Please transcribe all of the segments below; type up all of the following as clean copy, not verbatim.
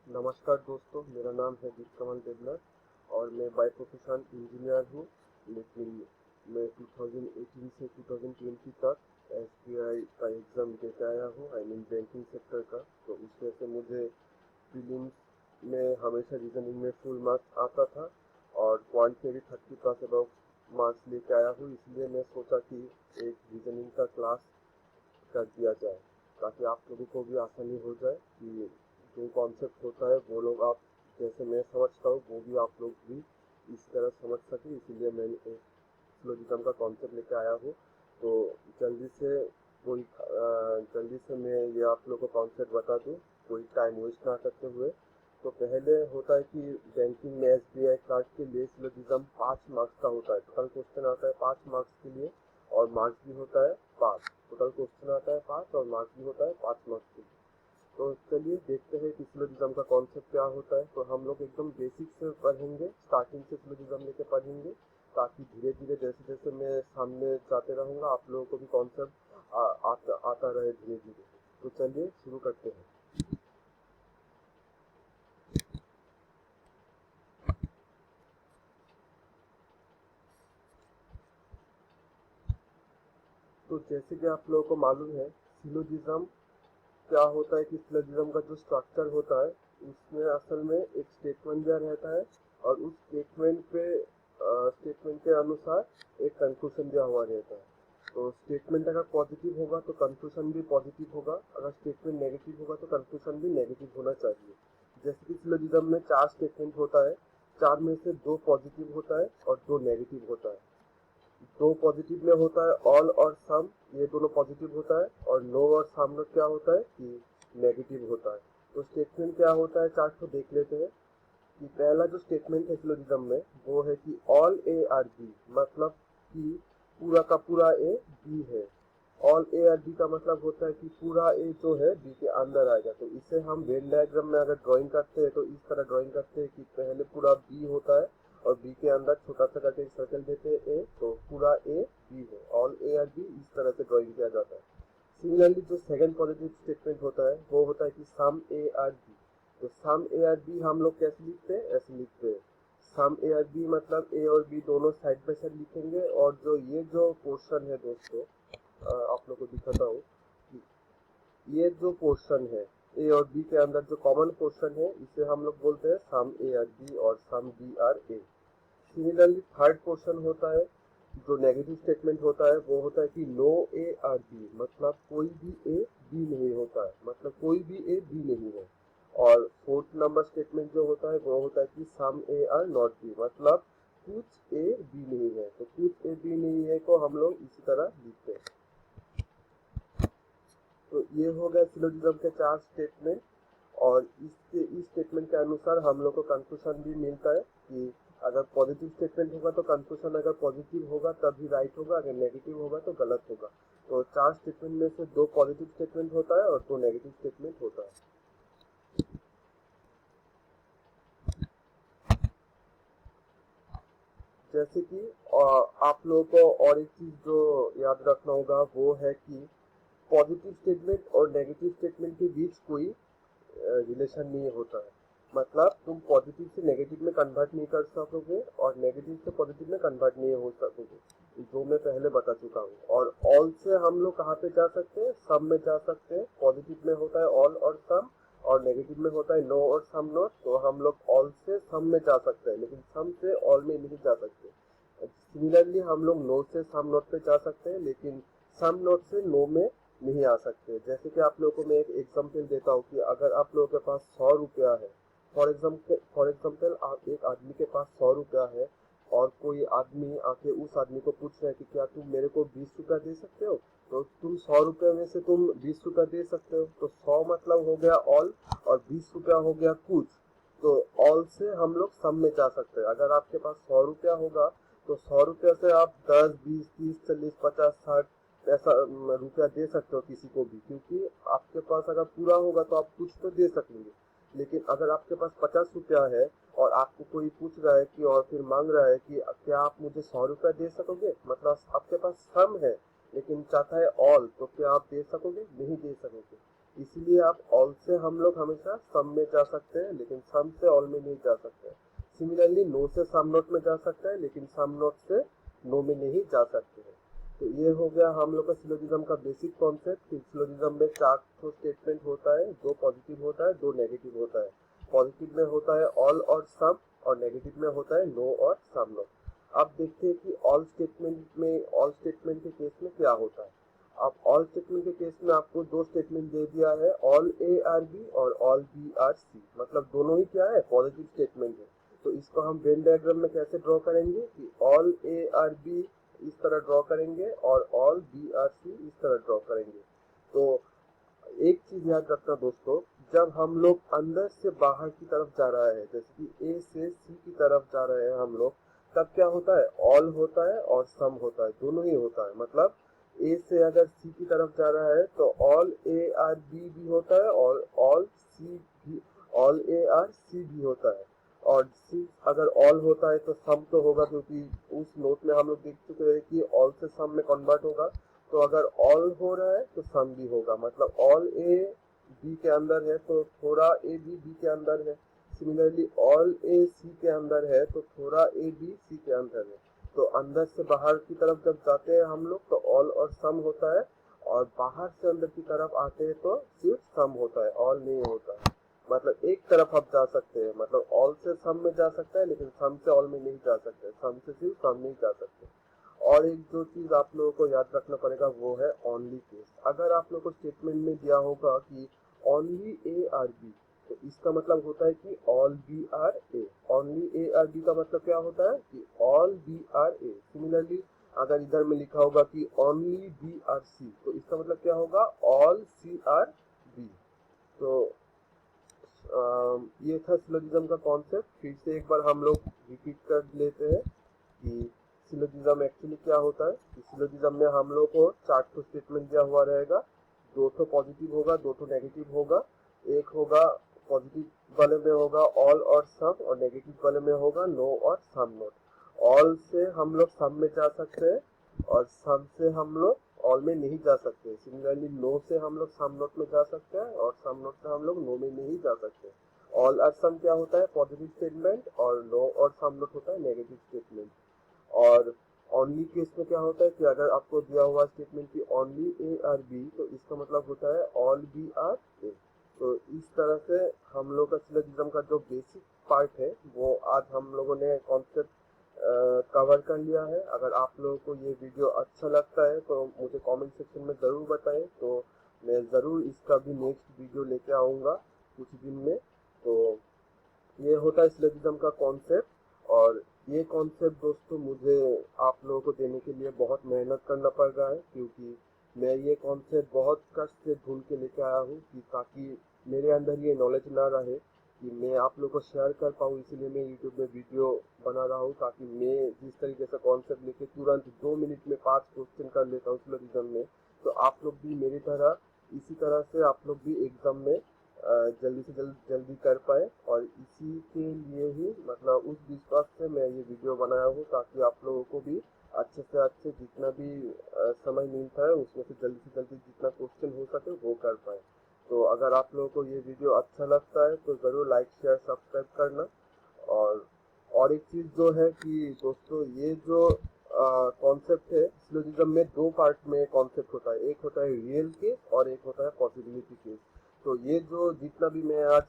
नमस्कार दोस्तों, मेरा नाम है दीप कमल देवलर और मैं बाय प्रोफेशन इंजीनियर हूँ। लेकिन मैं 2018 से 2020 तक एसबीआई का एग्ज़ाम देते आया हूँ, आई मीन बैंकिंग सेक्टर का। तो उसमें से मुझे प्रीलिम्स में हमेशा रीजनिंग में फुल मार्क्स आता था और क्वांट में भी 30+ अबव मार्क्स लेके आया हूँ। इसलिए मैं सोचा कि एक रीजनिंग का क्लास कर दिया जाए ताकि आप लोगों को भी आसानी हो जाए कि जो कॉन्सेप्ट होता है वो लोग आप जैसे मैं समझता हूँ वो भी आप लोग भी इस तरह समझ सके। इसीलिए मैंने एक सिलोजिज्म का कॉन्सेप्ट लेके आया हूँ। तो जल्दी से जल्दी से मैं ये आप लोगों को कॉन्सेप्ट बता दूँ, कोई टाइम वेस्ट ना करते हुए। तो पहले होता है कि बैंकिंग में एसबीआई कार्ड के लिए सिलोजिज्म 5 मार्क्स का होता है। टोटल क्वेश्चन आता है 5 मार्क्स के लिए और मार्क्स भी होता है 5। टोटल क्वेश्चन आता है 5 और मार्क्स भी होता है 5 मार्क्स के लिए। तो चलिए देखते हैं कि सिलोजिज्म का कॉन्सेप्ट क्या होता है। तो हम लोग एकदम बेसिक से पढ़ेंगे, स्टार्टिंग से सिलोजिज्म लेके पढ़ेंगे ताकि धीरे धीरे जैसे जैसे मैं सामने जाते रहूँगा आप लोगों को भी कॉन्सेप्ट आता रहे धीरे धीरे। तो चलिए शुरू करते हैं। तो जैसे कि आप लोगों को मालूम है सिलोजिज्म क्या होता है कि सिलोजिज्म का जो स्ट्रक्चर होता है उसमें असल में एक स्टेटमेंट दिया रहता है और उस स्टेटमेंट के अनुसार एक कंक्लूजन दिया हुआ रहता है। तो स्टेटमेंट अगर पॉजिटिव होगा तो कंक्लूजन भी पॉजिटिव होगा, अगर स्टेटमेंट नेगेटिव होगा तो कंक्लूजन भी नेगेटिव होना चाहिए। जैसे कि सिलोजिज्म में 4 स्टेटमेंट होता है, 4 में से 2 पॉजिटिव होता है और 2 नेगेटिव होता है। 2 पॉजिटिव में होता है ऑल और सम, ये दोनों पॉजिटिव होता है, और नो और सम में क्या होता है कि नेगेटिव होता है। तो स्टेटमेंट क्या होता है चार्ट को देख लेते हैं कि पहला जो स्टेटमेंट है सिलोजिज्म में वो है कि ऑल ए आर बी, मतलब कि पूरा का पूरा ए बी है। ऑल ए आर बी का मतलब होता है कि पूरा ए जो है बी के अंदर आएगा। तो इसे हम वेन डायग्राम में अगर ड्राइंग करते हैं तो इस तरह ड्राइंग करते हैं कि पहले पूरा बी होता है और बी के अंदर छोटा सा करके एक सर्कल देते हैं ए, तो पूरा ए बी है। ऑल ए आर बी इस तरह से ड्राइंग किया जाता है। सिमिलरली जो सेकंड पॉजिटिव स्टेटमेंट होता है वो होता है कि सम ए आर बी। तो सम ए आर बी हम लोग कैसे लिखते हैं, ऐसे लिखते हैं। सम ए आर बी मतलब ए और बी दोनों साइड बाय साइड लिखेंगे और जो ये जो पोर्शन है दोस्तों, आप लोग को दिखाता हूँ कि ये जो पोर्शन है ए और बी के अंदर जो कॉमन पोर्शन है इसे हम लोग बोलते हैं सम ए आर बी और some B are A. Similarly third portion होता है जो नेगेटिव स्टेटमेंट होता है वो होता है कि नो ए आर बी, मतलब कोई भी ए बी नहीं होता है, मतलब कोई भी ए बी नहीं है। और फोर्थ नंबर स्टेटमेंट जो होता है वो होता है कि सम ए आर नॉट बी, मतलब कुछ ए बी नहीं है। तो कुछ ए बी नहीं है को हम लोग इसी तरह लिखते हैं। तो ये हो गया सिलोजिज्म के 4 स्टेटमेंट और इस स्टेटमेंट के अनुसार हम लोग को कंक्लूजन भी मिलता है कि अगर पॉजिटिव स्टेटमेंट होगा तो कंक्लूजन अगर पॉजिटिव होगा तभी राइट होगा, अगर नेगेटिव होगा तो गलत होगा। तो 4 स्टेटमेंट में से 2 पॉजिटिव स्टेटमेंट होता है और 2 नेगेटिव स्टेटमेंट होता है। जैसे कि आप लोगों को और एक चीज जो याद रखना होगा वो है कि पॉजिटिव स्टेटमेंट और नेगेटिव स्टेटमेंट के बीच कोई रिलेशन नहीं होता है। मतलब तुम पॉजिटिव से नेगेटिव में कन्वर्ट नहीं कर सकोगे और नेगेटिव से पॉजिटिव में कन्वर्ट नहीं हो सकोगे, जो मैं पहले बता चुका हूँ। और ऑल से हम लोग कहाँ पे जा सकते हैं, सम में जा सकते हैं। पॉजिटिव में होता है ऑल और सम और नेगेटिव में होता है नो और सम नॉट। तो हम लोग ऑल से सम में जा सकते हैं लेकिन सम से ऑल में नहीं जा सकते। सिमिलरली हम लोग नो से सम नोट पे जा सकते हैं लेकिन सम नोट से नो में नहीं आ सकते। जैसे कि आप लोगों को मैं एक एग्जांपल देता हूँ कि अगर आप लोगों के पास 100 रुपया है, फॉर एग्जाम्पल आप एक आदमी के पास 100 रुपया है और कोई आदमी आके उस आदमी को पूछ रहा है कि क्या तुम मेरे को 20 रुपया दे सकते हो। तो तुम 100 रुपये में से तुम 20 रुपया दे सकते हो। तो 100 मतलब हो गया ऑल और 20 रुपया हो गया कुछ। तो ऑल से हम लोग सम में जा सकते हैं। अगर आपके पास 100 रुपया होगा तो 100 रुपया से आप 10, 20, 30, 40, 50, 60 ऐसा रुपया दे सकते हो किसी को भी, क्योंकि आपके पास अगर पूरा होगा तो आप कुछ तो दे सकेंगे। लेकिन अगर आपके पास 50 रुपया है और आपको कोई पूछ रहा है कि और फिर मांग रहा है कि क्या आप मुझे 100 रुपया दे सकोगे, मतलब आपके पास सम है लेकिन चाहता है ऑल, तो क्या आप दे सकोगे, नहीं दे सकोगे। इसलिए आप ऑल से हम लोग हमेशा सम में जा सकते हैं, लेकिन सम से ऑल में नहीं जा सकते। सिमिलरली नो से सम नोट में जा सकता है, लेकिन सम नोट से नो में नहीं जा सकते हैं। तो ये हो गया हम लोग का सिलोजिज्म का बेसिक कॉन्सेप्ट। सिलोजिज्म में 4 स्टेटमेंट होता है, 2 पॉजिटिव होता है, 2 नेगेटिव होता है। पॉजिटिव में होता है ऑल और सम, और नेगेटिव में होता है नो और सम नोट। अब देखते हैं कि ऑल स्टेटमेंट के केस में क्या होता है। अब ऑल स्टेटमेंट के केस में आपको 2 स्टेटमेंट दे दिया है, ऑल ए आर बी और ऑल बी आर सी, मतलब दोनों ही क्या है, पॉजिटिव स्टेटमेंट है। तो इसको हम वेन डायग्राम में कैसे ड्रॉ करेंगे कि ऑल ए आर बी इस तरह ड्रॉ करेंगे और ऑल बी आर सी इस तरह ड्रॉ करेंगे। तो एक चीज याद रखना दोस्तों, जब हम लोग अंदर से बाहर की तरफ जा रहा है, जैसे कि ए से सी की तरफ जा रहे हैं हम लोग, तब क्या होता है, ऑल होता है और सम होता है, दोनों ही होता है। मतलब ए से अगर सी की तरफ जा रहा है तो ऑल ए आर बी भी होता है और ऑल ए आर सी भी होता है। और सी अगर ऑल होता है तो सम तो होगा, क्योंकि उस नोट में हम लोग देख चुके हैं कि ऑल से सम में कन्वर्ट होगा। तो अगर ऑल हो रहा है तो सम भी होगा, मतलब ऑल ए बी के अंदर है तो थोड़ा ए बी बी के अंदर है। सिमिलरली ऑल ए सी के अंदर है तो थोड़ा ए बी सी के अंदर है। तो अंदर से बाहर की तरफ जब जाते हैं हम लोग तो ऑल और सम होता है, और बाहर से अंदर की तरफ आते हैं तो सिर्फ सम होता है, ऑल नहीं होता है। मतलब एक तरफ आप जा सकते हैं, मतलब ऑल से सम में जा सकता है, लेकिन सम से ऑल में नहीं जा सकते, सम से सिर्फ सम नहीं जा सकते। और एक जो चीज आप लोगों को याद रखना पड़ेगा वो है ओनली केस। अगर आप लोगों को स्टेटमेंट में दिया होगा कि ओनली ए आर बी, तो इसका मतलब होता है कि all B are A. Only A are B का मतलब क्या होता है कि all B are A. Similarly अगर इधर में लिखा होगा कि ओनली बी आर सी, तो इसका मतलब क्या होगा, ऑल सी आर बी। तो ये था सिलोजिज्म का कॉन्सेप्ट। फिर से एक बार हम लोग रिपीट कर लेते हैं कि सिलोजिज्म एक्चुअली क्या होता है। सिलोजिज्म में हम लोग को 4 स्टेटमेंट दिया हुआ रहेगा, 2 पॉजिटिव होगा, 2 नेगेटिव होगा। एक होगा पॉजिटिव वाले में होगा ऑल और सम, और नेगेटिव वाले में होगा नो और सम नोट। ऑल से हम लोग सम में जा सकते हैं, और सम से हम लोग ऑल में नहीं जा सकते। सिमिलरली नो से हम लोग सम नोट में जा सकते हैं, और सम नोट से हम लोग नो में नहीं जा सकते। ऑल और सम क्या होता है, पॉजिटिव स्टेटमेंट, और नो और सम नोट होता है नेगेटिव स्टेटमेंट। और ओनली केस में क्या होता है कि अगर आपको दिया हुआ स्टेटमेंट की ओनली ए आर बी, तो इसका मतलब होता है ऑल बी आर ए। तो इस तरह से हम लोग का सिलोजिज्म का जो बेसिक पार्ट है वो आज हम लोगों ने कॉन्सेप्ट कवर कर लिया है। अगर आप लोगों को ये वीडियो अच्छा लगता है तो मुझे कमेंट सेक्शन में ज़रूर बताएं, तो मैं ज़रूर इसका भी नेक्स्ट वीडियो लेके आऊँगा कुछ दिन में। तो ये होता है सिलोजिज्म का कॉन्सेप्ट। और ये कॉन्सेप्ट दोस्तों मुझे आप लोगों को देने के लिए बहुत मेहनत करना पड़ रहा है, क्योंकि मैं ये कॉन्सेप्ट बहुत कष्ट से ढूंढ के लेके आया हूँ, कि ताकि मेरे अंदर ये नॉलेज ना रहे कि मैं आप लोगों को शेयर कर पाऊँ। इसीलिए मैं यूट्यूब में वीडियो बना रहा हूँ, ताकि मैं जिस तरीके से कॉन्सेप्ट लेके तुरंत 2 मिनट में 5 क्वेश्चन कर लेता हूँ सिलोजिज्म में, तो आप लोग भी मेरी तरह इसी तरह से आप लोग भी एग्जाम में जल्दी से जल्दी कर पाए। और इसी के लिए ही, मतलब उस विश्वास से मैं ये वीडियो बनाया हूँ, ताकि आप लोगों को भी अच्छे से अच्छे जितना भी समय मिलता है उसमें से जल्दी जितना क्वेश्चन हो सके वो कर पाए। तो अगर आप लोगों को ये वीडियो अच्छा लगता है तो ज़रूर लाइक शेयर सब्सक्राइब करना। और एक चीज़ जो है कि दोस्तों, ये जो कॉन्सेप्ट है सिलोजिज्म में 2 पार्ट में कॉन्सेप्ट होता है, एक होता है रियल केस और एक होता है पॉसिबिलिटी केस। तो ये जो जितना भी मैं आज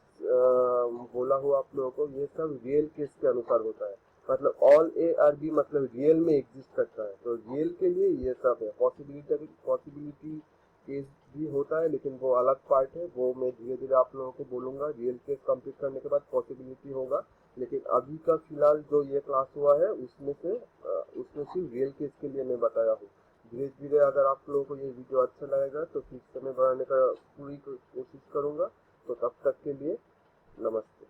बोला हूँ आप लोगों को, ये सब रियल केस के अनुसार होता है। मतलब ऑल ए आर बी मतलब रियल में एग्जिस्ट करता है, तो रियल के लिए ये सब है। पॉसिबिलिटी केस भी होता है, लेकिन वो अलग पार्ट है, वो मैं धीरे धीरे आप लोगों को बोलूंगा। रियल केस कंप्लीट करने के बाद पॉसिबिलिटी होगा, लेकिन अभी का फिलहाल जो ये क्लास हुआ है उसमें सिर्फ रियल केस के लिए मैं बताया हूँ। धीरे धीरे अगर आप लोगों को ये वीडियो अच्छा लगेगा तो फिर से मैं बनाने का पूरी कोशिश करूंगा। तो तब तक के लिए नमस्ते।